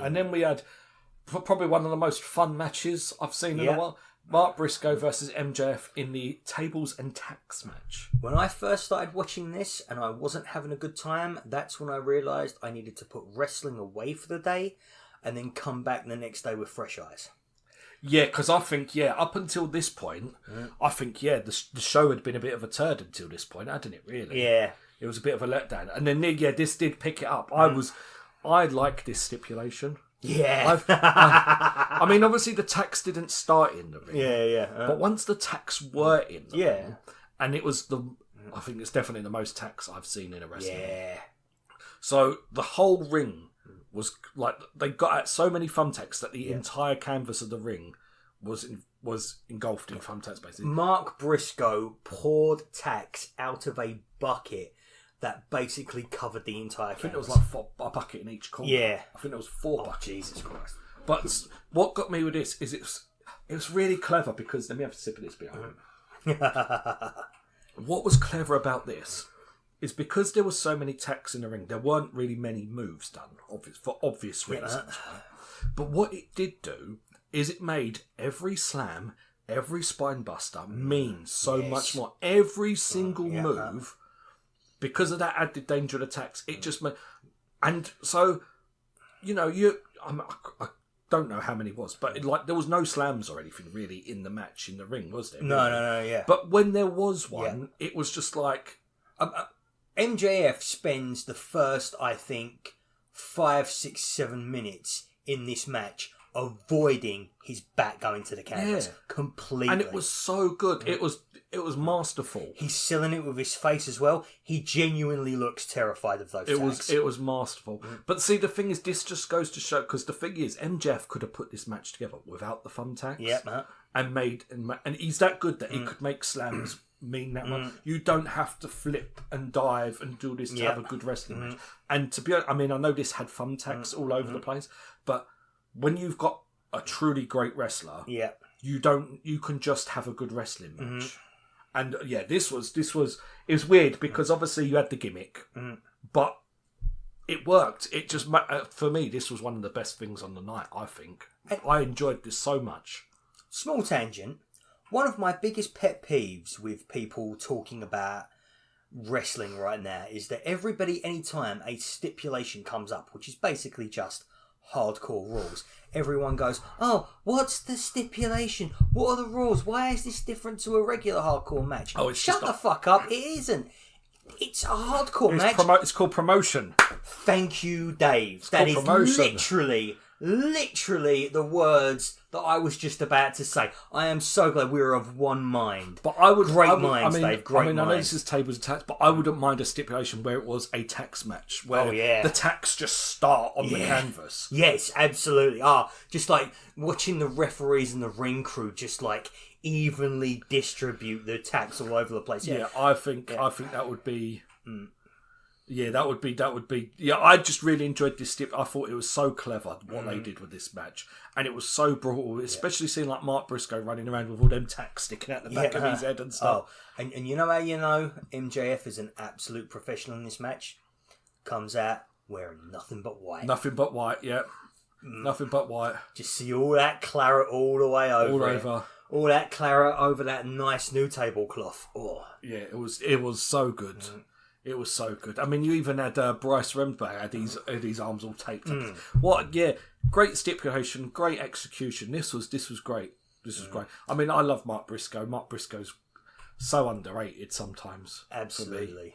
And then we had probably one of the most fun matches I've seen in a while. Mark Briscoe versus MJF in the tables and tacks match. When I first started watching this and I wasn't having a good time, that's when I realised I needed to put wrestling away for the day and then come back the next day with fresh eyes. Yeah, because I think, up until this point, I think, the show had been a bit of a turd until this point, hadn't it, really? Yeah. It was a bit of a letdown. And then, this did pick it up. I like this stipulation. Yeah. I mean, obviously the tacks didn't start in the ring. Yeah. But once the tacks were in the ring, and it was I think it's definitely the most tacks I've seen in a wrestling ring. So the whole ring was like, they got out so many thumbtacks that the entire canvas of the ring was engulfed in thumbtacks, basically. Mark Briscoe poured tacks out of a bucket that basically covered the entire canvas. I think it was like a bucket in each corner. Yeah. I think it was 4 buckets. Jesus Christ. But what got me with this is it was really clever, because, let me have a sip of this behind. What was clever about this is, because there were so many tacks in the ring, there weren't really many moves done, for obvious reasons. Right? But what it did do is it made every slam, every spine buster mean so much more. Every single move, because of that added danger of attacks, it just made... And so, I don't know how many it was, but there was no slams or anything really in the match, in the ring, was there? No, yeah. But when there was one, it was just like... MJF spends the first, I think, 5, 6, 7 minutes in this match avoiding his back going to the canvas completely, and it was so good. It was masterful. He's selling it with his face as well. He genuinely looks terrified of those tacks. It was masterful. But see, the thing is, this just goes to show, because the thing is, MJF could have put this match together without the thumbtacks. And he's that good that he could make slams mean that much. You don't have to flip and dive and do this to have a good wrestling match. And to be honest, I mean, I know this had thumbtacks all over the place, but when you've got a truly great wrestler, you can just have a good wrestling match. And this was it was weird, because obviously you had the gimmick, but it worked. It just, for me, this was one of the best things on the night, I think. I enjoyed this so much. Small tangent. One of my biggest pet peeves with people talking about wrestling right now is that everybody, anytime a stipulation comes up, which is basically just hardcore rules, everyone goes, "Oh, what's the stipulation? What are the rules? Why is this different to a regular hardcore match?" Oh, it's Shut the fuck up. It isn't. It's a hardcore match. It's called promotion. Thank you, Dave. That is literally the words that I was just about to say. I am so glad we're of one mind. But Great minds, Dave. Great minds. I know this is tables and tacks, but I wouldn't mind a stipulation where it was a tax match, where the tacks just start on the canvas. Yes, absolutely. Just like watching the referees and the ring crew just like evenly distribute the tacks all over the place. Yeah, I think that would be. Yeah, that would be. Yeah, I just really enjoyed this stip. I thought it was so clever what they did with this match, and it was so brutal, especially seeing like Mark Briscoe running around with all them tacks sticking out the back of his head and stuff. And you know how you know MJF is an absolute professional in this match? Comes out wearing nothing but white. Nothing but white, yeah. Nothing but white. Just see all that claret all the way over. All that claret over that nice new tablecloth. Oh, yeah, it was so good. It was so good. I mean, you even had Bryce Remsburg had his arms all taped up. Great stipulation, great execution. This was great. This was great. I mean, I love Mark Briscoe. Mark Briscoe's so underrated sometimes. Absolutely.